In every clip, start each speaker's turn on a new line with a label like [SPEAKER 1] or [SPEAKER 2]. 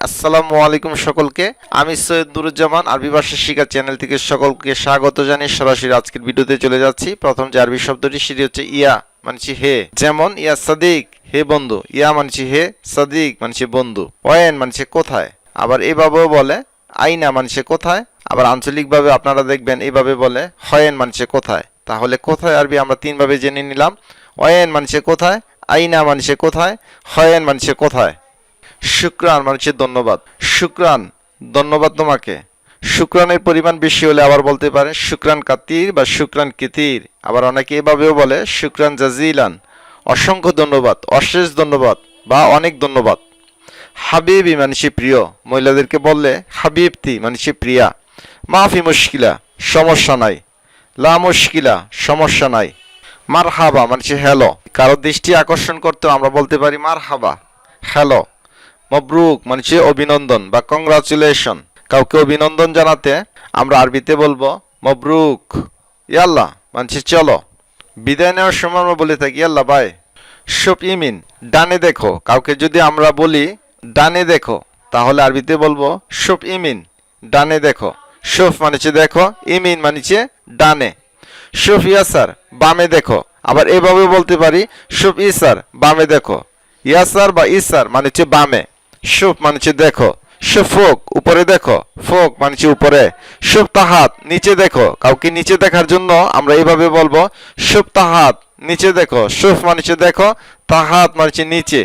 [SPEAKER 1] আসসালামু আলাইকুম সকলকে। আমি সৈয়দ নুরুজ্জামান আরবি ভাষা শিক্ষা চ্যানেল থেকে সকলকে স্বাগত জানিয়ে সরাসরি আজকের ভিডিওতে চলে যাচ্ছি। প্রথম যে আরবি শব্দটি সেটি হচ্ছে ইয়া, মানছি হে। যেমন ইয়া সাদিক, হে বন্ধু। ইয়া মানছি হে, সাদিক মানছি বন্ধু। ওয়েন মানছে কোথায়। আবার এভাবেও বলে আইনা মানছে কোথায়। আবার আঞ্চলিকভাবে আপনারা দেখবেন এভাবে বলে হয়েন মানছে কোথায়। তাহলে কোথায় আরবি আমরা তিনভাবে জেনে নিলাম। ওয়েন মানছে কোথায়, আইনা মানছে কোথায়, হয়েন মানছে কোথায়। শুক্রান মানছে ধন্যবাদ। শুক্রান, ধন্যবাদ তোমাকে। শুক্রানের পরিমাণ বেশি হলে আবার বলতে পারে শুক্রান কাতির বা শুক্রান কিতির। আবার অনেকে এভাবেও বলে শুক্রান জাজিলান, অসংখ্য ধন্যবাদ, অশেষ ধন্যবাদ বা অনেক ধন্যবাদ। হাবিবি মানছে প্রিয়, মহিলাদেরকে বললে হাবিবতি মানছে প্রিয়া। মাফি মুশকিলা, সমস্যা নাই। লা মুশকিলা, সমস্যা নাই। মারহাবা মানছে হ্যালো, কারো দৃষ্টি আকর্ষণ করতে আমরা বলতে পারি মারহাবা, হ্যালো। মবরুক মানছে অভিনন্দন বা কংগ্রাচুলেশন, কাউকে অভিনন্দন জানাতে আমরা আরবিতে বলবো মবরুক। ইয়াল্লা মানছে চলো। বিদায় নেওয়ার সময় আমরা বলে থাকি ইয়াল্লা বাই। শুভ ইমিন, ডানে দেখো, কাউকে যদি আমরা বলি ডানে দেখো তাহলে আরবিতে বলবো শুভ ইমিন, ডানে দেখো। শুভ মানছে দেখো, ইমিন মানছে ডানে। শুভ ইয়াসার, বামে দেখো। আবার এভাবে বলতে পারি শুভ ইসার, বামে দেখো। ইয়াসার বা ইসার মানে হচ্ছে বামে। শুভ মানে হচ্ছে দেখো। শুভ ফোক, উপরে দেখো। ফোক মানে হচ্ছে উপরে। শুভ তাহাত, নিচে দেখো, কাউকে নিচে দেখার জন্য আমরা এইভাবে বলবো শুভ তাহাত, নিচে দেখো। শুভ মানে হচ্ছে দেখো, তাহাত মানে হচ্ছে নিচে।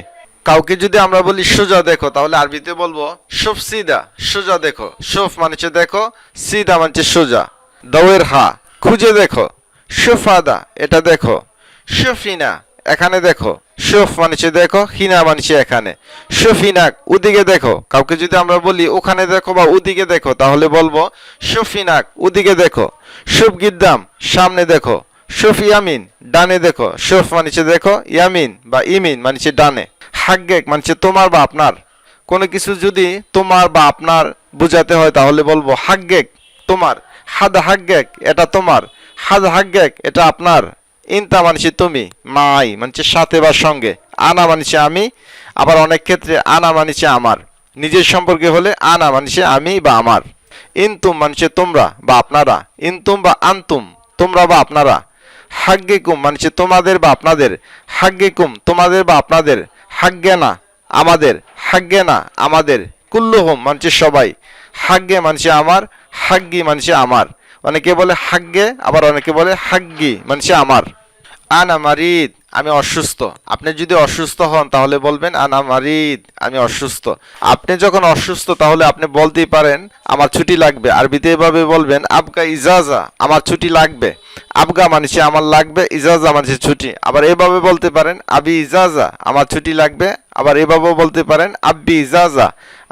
[SPEAKER 1] কাউকে যদি আমরা বলি সোজা দেখো তাহলে আরবিতে বলবো শুভ সিদা, সোজা দেখো। শুভ মানে হচ্ছে দেখো, সিদা মানে হচ্ছে সোজা। দাওয়ের হা, খুঁজে দেখো। শুফাদা, এটা দেখো। শুফিনা, এখানে দেখো। শুফ মানছে দেখো, হিনা মানছে এখানে। শুফিনাক, ওদিকে দেখো, কাউকে যদি আমরা বলি ওখানে দেখো বা ওদিকে দেখো তাহলে বলবো শুফিনাক, ওদিকে দেখো। শুফ গিদ্দাম, সামনে দেখো। শুফ ইয়ামিন, ডানে দেখো। শুফ মানছে দেখো, ইয়ামিন বা ইমিন মানছে ডানে। হাগ্গেক মানছে তোমার বা আপনার। কোনো কিছু যদি তোমার বা আপনার বোঝাতে হয় তাহলে বলবো হাগ্গেক, তোমার। হাদ হাগ্গেক, এটা তোমার। হাদ হাগ্গেক, এটা আপনার। ইনতা মানছে তুমি। মাই মানছে সাথে বা সঙ্গে। আনা মানছে আমি। আবার অনেক ক্ষেত্রে আনা মানছে আমার। নিজের সম্পর্কে হলে আনা মানছে আমি বা আমার। ইনতুম মানছে তোমরা বা আপনারা। ইনতুম বা আনতুম, তোমরা বা আপনারা। হাগ্গেকুম মানছে তোমাদের বা আপনাদের। হাগ্গেকুম, তোমাদের বা আপনাদের। হাগ্গেনা, আমাদের। হাগ্গেনা, আমাদের। কুল্লুহুম মানছে সবাই। হাগ্গে মানছে আমার, হাগ্গি মানছে আমার। অনেকে বলে হাগ্গে, আবার অনেকে বলে হাগ্গি মানছে আমার। আনা মারিদ, আমি অসুস্থ। আপনি যদি অসুস্থ হন তাহলে বলবেন আনা মারিদ, আমি অসুস্থ। আপনি যখন অসুস্থ তাহলে আপনি বলতেই পারেন আমার ছুটি লাগবে। আরবিতে এভাবে বলবেন আবগা ইজাজা, আমার ছুটি লাগবে। আবগা মানছে আমার লাগবে, ইজাজা মানছে ছুটি। আবার এভাবে বলতে পারেন আবি ইজাজা, আমার ছুটি লাগবে। আবার এভাবেও বলতে পারেন আব্বি ইজাজা,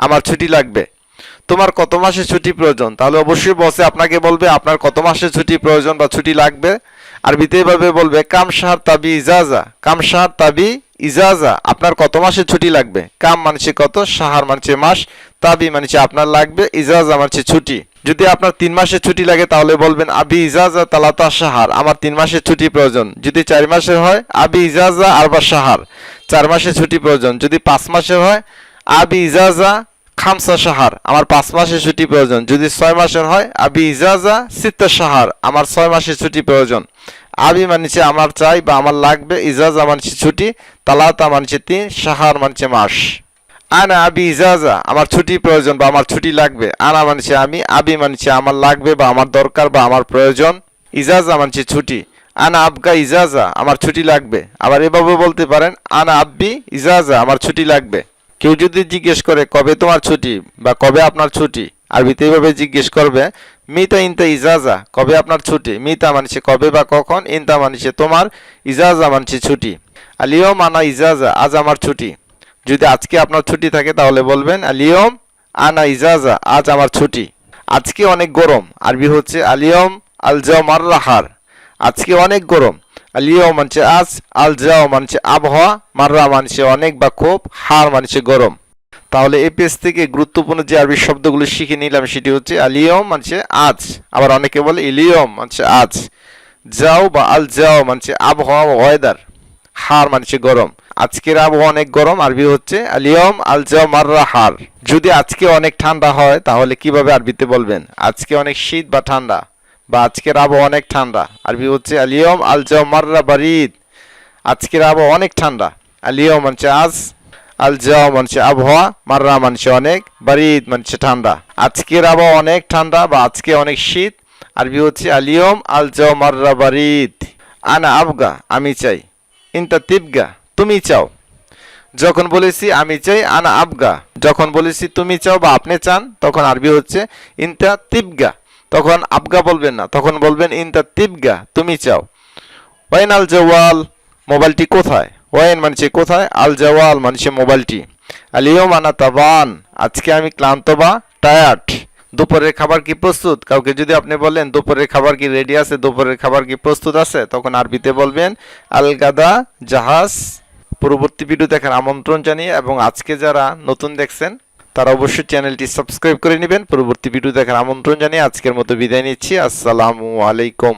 [SPEAKER 1] আমার ছুটি লাগবে। তোমার কত মাসের ছুটি প্রয়োজন, তাহলে অবশ্যই বসে আপনাকে বলবে আপনার কত মাসের ছুটি প্রয়োজন বা ছুটি লাগবে। আরবিতে এভাবে বলবে কাম শাহর তাবি ইজাজা, কাম শাহর তাবি ইজাজা, আপনার কত মাসের ছুটি লাগবে। কাম মানছে কত, শাহর মানছে মাস, তাবি মানছে আপনার লাগবে, ইজাজা মানছে ছুটি। যদি আপনার 3 মাসের ছুটি লাগে তাহলে বলবেন আবি ইজাজা তালাতা শাহার, আমার 3 মাসের ছুটি প্রয়োজন। যদি 4 মাসের হয় আবি ইজাজা আরবা শাহার, 4 মাসের ছুটি প্রয়োজন। যদি 5 মাসের হয় আবি ইজাজা খামসা শাহার, আমার 5 মাসের ছুটি প্রয়োজন। যদি 6 মাসের হয় আবি ইজাজা সিত্তা শাহার, আমার 6 মাসের ছুটি প্রয়োজন। আবি মানছে আমার চাই বা আমার লাগবে, ইজাজা মানছে ছুটি, তালাতা মানছে 3, শাহার মানছে মাস। আনা আবি ইজাজা, আমার ছুটি প্রয়োজন বা আমার ছুটি লাগবে। আনা মানছে আমি, আবি মানছে আমার লাগবে বা আমার দরকার বা আমার প্রয়োজন। ইজাজা মানছে ছুটি। আনা আবগা ইজাজা, আমার ছুটি লাগবে। আবার এভাবে বলতে পারেন আনা আব্বি ইজাজা, আমার ছুটি লাগবে। কেউ যদি জিজ্ঞেস করে কবে তোমার ছুটি বা কবে আপনার ছুটি, আরবিতে এইভাবে জিজ্ঞেস করবে মিতা ইনতা ইজাজা, কবে আপনার ছুটি। মিতা মানছে কবে বা কখন, ইনতা মানছে তোমার, ইজাজা মানছে ছুটি। আলিয়ম আনা ইজাজা, আজ আমার ছুটি। যদি আজকে আপনার ছুটি থাকে তাহলে বলবেন আলিয়ম আনা ইজাজা, আজ আমার ছুটি। আজকে অনেক গরম, আরবি হচ্ছে আলিয়ম আল জাও মার রাহার, আজকে অনেক গরম। আলিয়ম মানছে আজ, আল জাও মানছে আবহাওয়া, মাররা মানছে অনেক বা খুব, হার মানছে গরম। তাহলে এই পেজ থেকে গুরুত্বপূর্ণ যে আরবি শব্দগুলো শিখে নিলাম সেটি হচ্ছে আলিয়ম মানছে আজ, আবার অনেকে বলে ইলিয়ম মানছে আজ। যাও বা আল যাও মানছে আবহাওয়া বা ওয়েদার। হার মানে গরম। আজকের আবহাওয়া অনেক গরম, আরবি হচ্ছে আলিয়ম আল জাও মাররা হার। যদি আজকে অনেক ঠান্ডা হয় তাহলে কিভাবে আরবিতে বলবেন? আজকে অনেক শীত বা ঠান্ডা, বা আজকের আবহাওয়া অনেক ঠান্ডা, আরবি হচ্ছে আলিয়ম আল জাও মাররা বারিদ। আজকের আবহাওয়া অনেক ঠান্ডা। আলিয়ম মানে আজ, আল জাও মানে আবহাওয়া, মাররা মানে অনেক, বারিদ মানে ঠান্ডা। আজকের আবহাওয়া অনেক ঠান্ডা বা আজকে অনেক শীত, আরবি হচ্ছে আলিয়ম আল জাও মাররা বারিদ। আনা আবগা আমি চাই, ইনতা তিবগা তুমি চাও। যখন বলেছি আমি চাই আনা আবগা, যখন বলেছি তুমি চাও বা আপনি চান, তখন আরবি হচ্ছে ইনতা তিবগা। তখন আবগা বলবেন না, তখন বলবেন ইনতা তিবগা তুমি চাও। ওয়াইন আল জাওয়াল মোবাইলটি কোথায়? ওয়াইন মানে কোথায়, আল জাওয়াল মানে মোবাইলটি। আলিয়ম আনা তাবান আজকে আমি ক্লান্ত বা টায়ার্ড। দুপুরের খাবার কি প্রস্তুত? কাউকে যদি আপনি বলেন দুপুরের খাবার কি রেডি আছে, দুপুরের খাবার কি প্রস্তুত আছে, তখন আরবিতে বলবেন আল গাদা জাহাজ। পরবর্তী ভিডিও দেখার আমন্ত্রণ জানিয়ে, এবং আজকে যারা নতুন দেখছেন তারা অবশ্যই চ্যানেলটি সাবস্ক্রাইব করে নেবেন। পরবর্তী ভিডিও দেখার আমন্ত্রণ জানিয়ে আজকের মতো বিদায় নিচ্ছি। আসসালামু আলাইকুম।